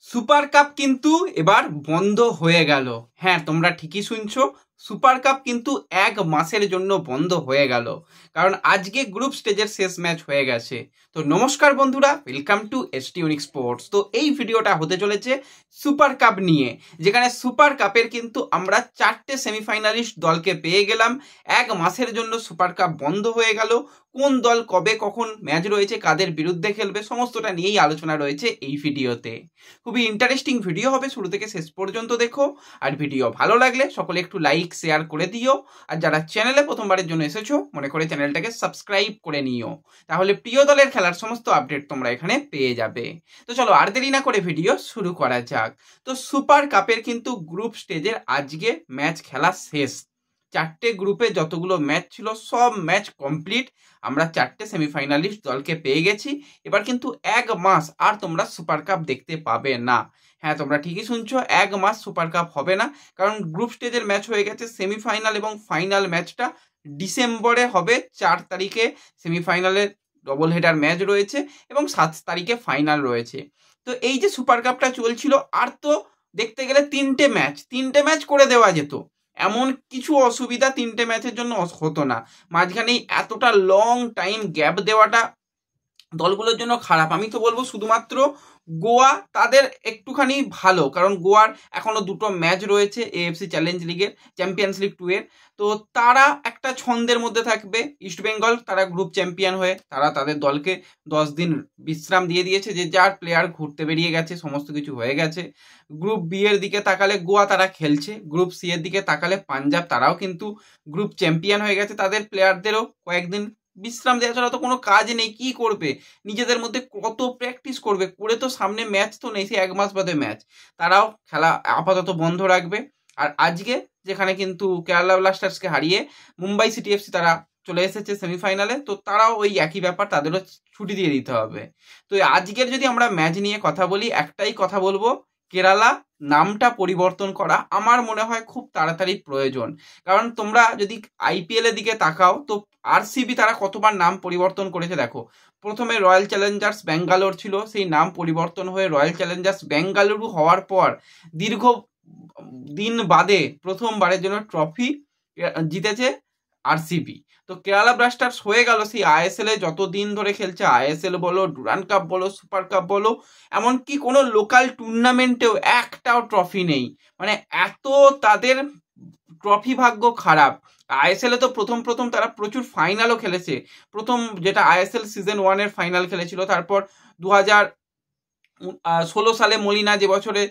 Super cup কিন্তু এবার বন্ধ হয়ে গেল। হ্যাঁ, তোমরা ঠিকই শুনছো, সুপার কাপ কিন্তু 1 মাসের জন্য বন্ধ হয়ে গেল, কারণ আজকে গ্রুপ স্টেজের শেষ ম্যাচ হয়ে গেছে। তো নমস্কার বন্ধুরা, welcome to ST unique sports. তো এই ভিডিওটা হতে চলেছে সুপার কাপ নিয়ে, যেখানে সুপার কাপের কিন্তু আমরা 4টে সেমিফাইনালিস্ট দলকে পেয়ে গেলাম। 1 মাসের জন্য সুপার কাপ বন্ধ হয়ে গেল। কোন দল কবে কখন ম্যাচ রয়েছে, কাদের বিরুদ্ধে খেলবে, সমস্তটা নিয়েই আলোচনা রয়েছে এই ভিডিওতে। খুবই ইন্টারেস্টিং ভিডিও হবে, শুরু থেকে শেষ পর্যন্ত দেখো। আর ভিডিও ভালো লাগলে সকলে একটু লাইক শেয়ার করে দিও। আর যারা চ্যানেলে প্রথমবারের জন্য এসেছো, মনে করে চ্যানেলটাকে সাবস্ক্রাইব করে নিও, তাহলে প্রিয় দলের খেলার সমস্ত আপডেট তোমরা এখানে পেয়ে যাবে। তো চলো আর দেরি না করে ভিডিও শুরু করা যাক। তো সুপার কাপের কিন্তু গ্রুপ স্টেজের আজকে ম্যাচ খেলা শেষ। 4টে গ্রুপে যতগুলো ম্যাচ ছিল সব ম্যাচ কমপ্লিট। আমরা 4টে সেমিফাইনালিস্ট দলকে পেয়ে গেছি। এবার কিন্তু 1 মাস আর তোমরা সুপার কাপ দেখতে পাবে না। হ্যাঁ, তোমরা ঠিকই শুনছো, 1 মাস সুপার কাপ হবে না, কারণ গ্রুপ স্টেজের ম্যাচ হয়ে গেছে। সেমিফাইনাল এবং ফাইনাল ম্যাচটা ডিসেম্বরে হবে। 4 তারিখে সেমিফাইনালের ডবল হেডার ম্যাচ রয়েছে এবং 7 তারিখে ফাইনাল রয়েছে। তো এই যে সুপার কাপটা চলছিল, আর তো দেখতে গেলে 3টে ম্যাচ করে দেওয়া যেত। এমন কিছু অসুবিধা 3টে ম্যাচের জন্য হতো না। মাঝখানে এতটা লং টাইম গ্যাপ দেওয়াটা দলগুলোর জন্য খারাপ। আমি তো বলবো শুধুমাত্র গোয়া তাদের একটুখানি ভালো, কারণ গোয়ার এখনো 2টো ম্যাচ রয়েছে এএফসি চ্যালেঞ্জ লিগের, চ্যাম্পিয়ন্স লিগ 2 এর। তো তারা একটা ছন্দের মধ্যে থাকবে। ইস্টবেঙ্গল তারা গ্রুপ চ্যাম্পিয়ন হয়ে তারা তাদের দলকে 10 দিন বিশ্রাম দিয়ে দিয়েছে, যে যার প্লেয়ার ঘুরতে বেরিয়ে গেছে, সমস্ত কিছু হয়ে গেছে। গ্রুপ বি এর দিকে তাকালে গোয়া তারা খেলছে, গ্রুপ সি এর দিকে তাকালে পাঞ্জাব তারাও কিন্তু গ্রুপ চ্যাম্পিয়ন হয়ে গেছে। তাদের প্লেয়ারদেরও কয়েকদিন বিশ্রাম দেওয়া ছাড়া তো কোনো কাজ নেই। কি করবে, নিজেদের মধ্যে কত প্র্যাকটিস করবে, করে তো সামনে ম্যাচ তো নেই, সেই 1 মাস বাদে ম্যাচ। তারাও খেলা আপাতত বন্ধ রাখবে। আর আজকে যেখানে কিন্তু কেরালা ব্লাস্টার্সকে হারিয়ে মুম্বাই সিটি এফসি তারা চলে এসেছে সেমিফাইনালে, তো তারাও ওই একই ব্যাপার, তাদেরও ছুটি দিয়ে দিতে হবে। তো আজকের যদি আমরা ম্যাচ নিয়ে কথা বলি, একটাই কথা বলবো, কেরালা নামটা পরিবর্তন করা আমার মনে হয় খুব তাড়াতাড়ি প্রয়োজন। কারণ তোমরা যদি আইপিএল এর দিকে তাকাও, তো আরসিবি তারা কতবার নাম পরিবর্তন করেছে দেখো। প্রথমে রয়্যাল চ্যালেঞ্জার্স ব্যাঙ্গালোর ছিল, সেই নাম পরিবর্তন হয়ে রয়্যাল চ্যালেঞ্জার্স বেঙ্গালুরু হওয়ার পর দীর্ঘ দিন বাদে প্রথমবারের জন্য ট্রফি জিতেছে আরসিবি। তো কেরালা ব্লাস্টার্স হয়ে গেল সেই আইএসএল এ যতদিন ধরে খেলছে, আইএসএল বলো, ডুরান্ড কাপ বলো, সুপার কাপ বলো, এমনকি কোনো লোকাল টুর্নামেন্টেও একটাও ট্রফি নেই। মানে এত তাদের ট্রফি ভাগ্য খারাপ। আইএসএল এ তো প্রথম তারা প্রচুর ফাইনালও খেলেছে। প্রথম যেটা আইএসএল সিজন 1 ফাইনাল খেলেছিল, তারপর 2016 সালে মলিনা যে বছরে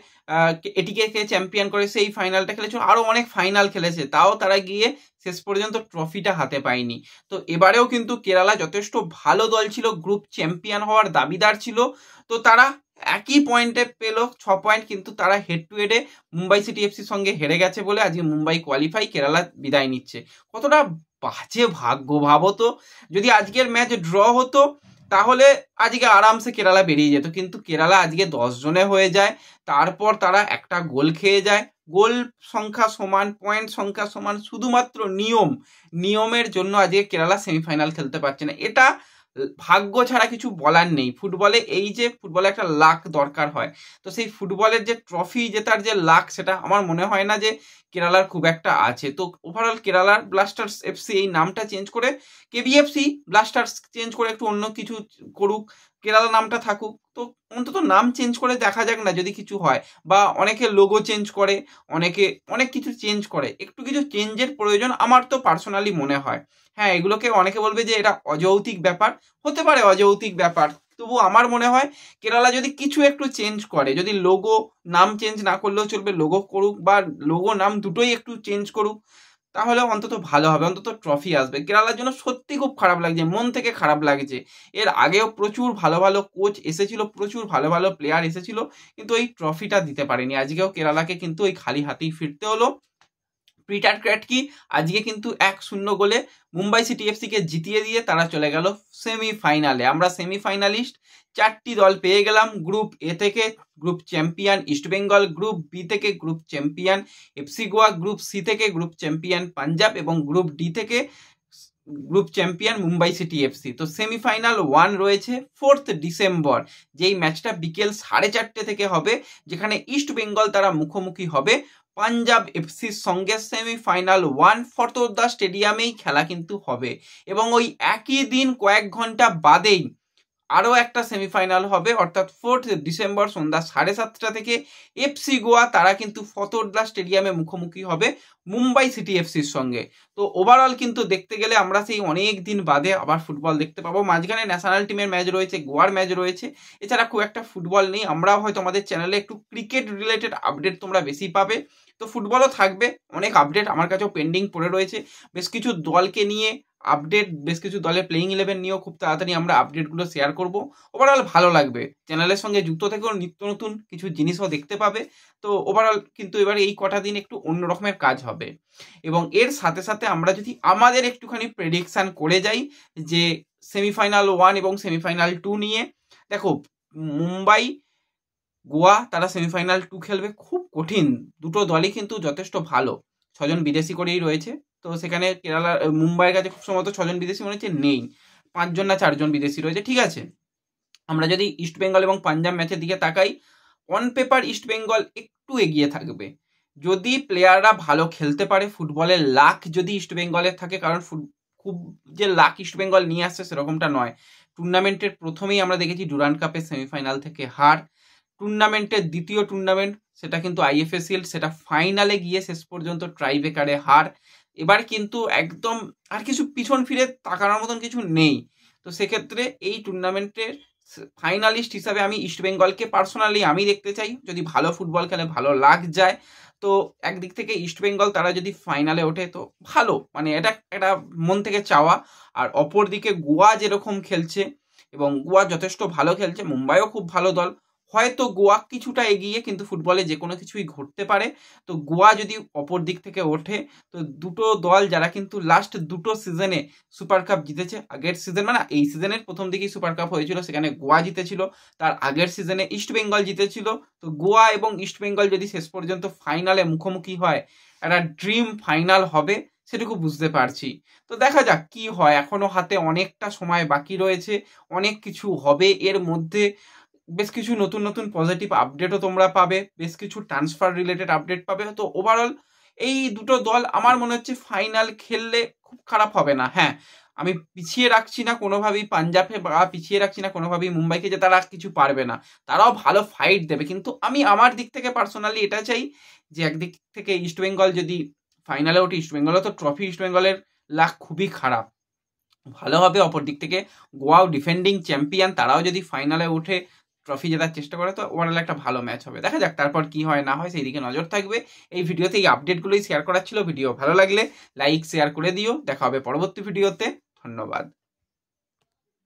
এটিকে চ্যাম্পিয়ন করে সেই ফাইনালটা খেলেছিল, আরো অনেক ফাইনাল খেলেছে, তাও তারা গিয়ে শেষ পর্যন্ত ট্রফিটা হাতে পায়নি। তো এবারেও কিন্তু কেরালা যথেষ্ট ভালো দল ছিল, গ্রুপ চ্যাম্পিয়ন হওয়ার দাবিদার ছিল। তো তারা একই পয়েন্টে পেল 6 পয়েন্ট, কিন্তু তারা হেড টু হেডে মুম্বাই সিটি এফসির সঙ্গে হেরে গেছে বলে আজকে মুম্বাই কোয়ালিফাই, কেরালা বিদায় নিচ্ছে। কতটা বাজে ভাগ্য ভাবো তো। যদি আজকের ম্যাচ ড্র হতো তাহলে আজকে আরামসে কেরালা বেরিয়ে যেত, কিন্তু কেরালা আজকে 10 জনে হয়ে যায়, তারপর তারা একটা গোল খেয়ে যায়। গোল সংখ্যা সমান, পয়েন্ট সংখ্যা সমান, শুধুমাত্র নিয়মের জন্য আজকে কেরালা সেমিফাইনাল খেলতে পারছে না। এটা ভাগ্য ছাড়া কিছু বলার নেই। ফুটবলে এই যে ফুটবলে একটা লাক দরকার হয়, তো সেই ফুটবলের যে ট্রফি জেতার যে লাক, সেটা আমার মনে হয় না যে কেরালার খুব একটা আছে। তো ওভারঅল কেরালার ব্লাস্টার্স এফসি এই নামটা চেঞ্জ করে কেবিএফসি ব্লাস্টার্স চেঞ্জ করে একটু অন্য কিছু করুক, কেরালা নামটা থাকুক। তো অন্তত নাম চেঞ্জ করে দেখা যাক না যদি কিছু হয়। বা অনেকে লোগো চেঞ্জ করে, অনেকে অনেক কিছু চেঞ্জ করে, একটু কিছু চেঞ্জের প্রয়োজন আমার তো পার্সোনালি মনে হয়। হ্যাঁ, এগুলোকে অনেকে বলবে যে এটা অযৌক্তিক ব্যাপার, হতে পারে অযৌক্তিক ব্যাপার, তবু আমার মনে হয় কেরালা যদি কিছু একটু চেঞ্জ করে, যদি লোগো নাম চেঞ্জ না করলেও চলবে, লোগো করুক বা লোগো নাম দুটোই একটু চেঞ্জ করুক, তাহলে অন্তত ভালো হবে, অন্তত ট্রফি আসবে। কেরালার জন্য সত্যি খুব খারাপ লাগছে, মন থেকে খারাপ লাগছে। এর আগেও প্রচুর ভালো ভালো কোচ এসেছিল, প্রচুর ভালো ভালো প্লেয়ার এসেছিল, কিন্তু এই ট্রফিটা দিতে পারেনি। আজকেও কেরালাকে কিন্তু ওই খালি হাতেই ফিরতে হলো। পিটার ক্র্যাটকি আজকে কিন্তু 1-0 গোলে মুম্বাই সিটি এফসিকে জিতিয়ে দিয়ে তারা চলে গেল সেমিফাইনালে। আমরা সেমিফাইনালিস্ট 4টি দল পেয়ে গেলাম। গ্রুপ এ থেকে group champion East Bengal, group B থেকে group champion FC Goa, group C থেকে গ্রুপ চ্যাম্পিয়ন পাঞ্জাব এবং গ্রুপ ডি থেকে group champion Mumbai City FC. তো সেমিফাইনাল 1 রয়েছে 4 ডিসেম্বর, যেই ম্যাচটা বিকেল 4:30 থেকে হবে, যেখানে ইস্ট বেঙ্গল তারা মুখোমুখি হবে পাঞ্জাব এফসির সঙ্গে। সেমিফাইনাল 1 ফতোরদা স্টেডিয়ামেই খেলা কিন্তু হবে, এবং ওই একই দিন কয়েক ঘন্টা বাদেই আরও একটা সেমিফাইনাল হবে, অর্থাৎ 4 ডিসেম্বর সন্ধ্যা 7:30 থেকে এফসি গোয়া তারা কিন্তু ফতোরদা স্টেডিয়ামে মুখোমুখি হবে মুম্বাই সিটি এফসির সঙ্গে। তো ওভারঅল কিন্তু দেখতে গেলে আমরা সেই অনেক দিন বাদে আবার ফুটবল দেখতে পাবো। মাঝখানে ন্যাশনাল টিমের ম্যাচ রয়েছে, গোয়ার ম্যাচ রয়েছে, এছাড়া খুব একটা ফুটবল নেই। আমরাও হয়তো আমাদের চ্যানেলে একটু ক্রিকেট রিলেটেড আপডেট তোমরা বেশি পাবে, তো ফুটবলও থাকবে। অনেক আপডেট আমার কাছেও পেন্ডিং পড়ে রয়েছে, বেশ কিছু দলকে নিয়ে আপডেট, বেশ কিছু দলের প্লেইং 11 নিয়েও খুব তাড়াতাড়ি আমরা আপডেটগুলো শেয়ার করব। ওভারঅল ভালো লাগবে, চ্যানেলের সঙ্গে যুক্ত থেকেও নিত্য নতুন কিছু জিনিসও দেখতে পাবে। তো ওভারঅল কিন্তু এবার এই কটা দিন একটু অন্য রকমের কাজ হবে, এবং এর সাথে সাথে আমরা যদি আমাদের একটুখানি প্রেডিকশান করে যাই যে সেমিফাইনাল 1 এবং সেমিফাইনাল 2 নিয়ে, দেখো মুম্বাই গোয়া তারা সেমিফাইনাল 2 খেলবে, খুব কঠিন। দুটো দলই কিন্তু যথেষ্ট ভালো, 6 জন বিদেশি করেই রয়েছে। তো সেখানে কেরালা মুম্বাইয়ের কাছে খুব সম্ভবত 6 জন বিদেশি মনে হচ্ছে নেই, 5 জন না 4 জন বিদেশি রয়েছে, ঠিক আছে। আমরা যদি ইস্ট বেঙ্গল এবং পাঞ্জাব ম্যাচের দিকে তাকাই, অন পেপার ইস্ট বেঙ্গল একটু এগিয়ে থাকবে যদি প্লেয়াররা ভালো খেলতে পারে। ফুটবলের লাক যদি ইস্ট বেঙ্গলের থাকে, কারণ খুব যে লাক ইস্ট বেঙ্গল নিয়ে আসছে সেরকমটা নয়। টুর্নামেন্টের প্রথমেই আমরা দেখেছি ডুরান্ড কাপের সেমিফাইনাল থেকে হার, টুর্নামেন্টের দ্বিতীয় টুর্নামেন্ট সেটা কিন্তু আইএফএ শিল্ড, সেটা ফাইনালে গিয়ে শেষ পর্যন্ত ট্রাইবেকারে হার। এবার কিন্তু একদম আর কিছু পিছন ফিরে তাকানোর মতন কিছু নেই। তো সেক্ষেত্রে এই টুর্নামেন্টের ফাইনালিস্ট হিসাবে আমি ইস্ট বেঙ্গলকে পার্সোনালি আমি দেখতে চাই। যদি ভালো ফুটবল খেলে, ভালো লাগ যায়, তো একদিক থেকে ইস্ট বেঙ্গল তারা যদি ফাইনালে ওঠে তো ভালো, মানে এটা একটা মন থেকে চাওয়া। আর অপর দিকে গোয়া যেরকম খেলছে, এবং গোয়া যথেষ্ট ভালো খেলছে, মুম্বাইও খুব ভালো দল, হয়তো গোয়া কিছুটা এগিয়ে, কিন্তু ফুটবলে যে কোনো কিছুই ঘটতে পারে। তো গোয়া যদি অপর দিক থেকে ওঠে, তো দুটো দল যারা কিন্তু লাস্ট দুটো সিজনে সুপার কাপ জিতেছে, আগের সিজন মানে এই সিজনের প্রথম দিকেই সুপার কাপ হয়েছিল, সেখানে গোয়া জিতেছিল, তার আগের সিজনে ইস্ট বেঙ্গল জিতেছিল। তো গোয়া এবং ইস্ট বেঙ্গল যদি শেষ পর্যন্ত ফাইনালে মুখোমুখি হয়, একটা ড্রিম ফাইনাল হবে, সেটুকু বুঝতে পারছি। তো দেখা যাক কি হয়, এখনো হাতে অনেকটা সময় বাকি রয়েছে, অনেক কিছু হবে এর মধ্যে। বেশ কিছু নতুন নতুন পজিটিভ আপডেটও তোমরা পাবে, বেশ কিছু ট্রান্সফার রিলেটেড আপডেট পাবে। তো ওভারঅল এই দুটো দল আমার মনে হচ্ছে ফাইনাল খেললে খুব খারাপ হবে না। হ্যাঁ, আমি পিছিয়ে রাখছি না কোনোভাবেই পাঞ্জাবে, বা পিছিয়ে রাখছি না কোনোভাবেই মুম্বাইকে যে তারা কিছু পারবে না, তারাও ভালো ফাইট দেবে। কিন্তু আমি আমার দিক থেকে পার্সোনালি এটা চাই যে একদিক থেকে ইস্ট বেঙ্গল যদি ফাইনালে ওঠে, ইস্ট বেঙ্গলও তো ট্রফি, ইস্ট বেঙ্গলের লাক খুবই খারাপ, ভালো হবে। অপর দিক থেকে গোয়াও ডিফেন্ডিং চ্যাম্পিয়ন, তারাও যদি ফাইনালে উঠে ট্রফি জেতার চেষ্টা করে, তো ওভারঅল একটা ভালো ম্যাচ হবে। দেখা যাক তারপর কি হয় না হয়, সেই দিকে নজর থাকবে। এই ভিডিওতে এই আপডেটগুলোই শেয়ার করার ছিল। ভিডিও ভালো লাগলে লাইক শেয়ার করে দিও। দেখা হবে পরবর্তী ভিডিওতে। ধন্যবাদ।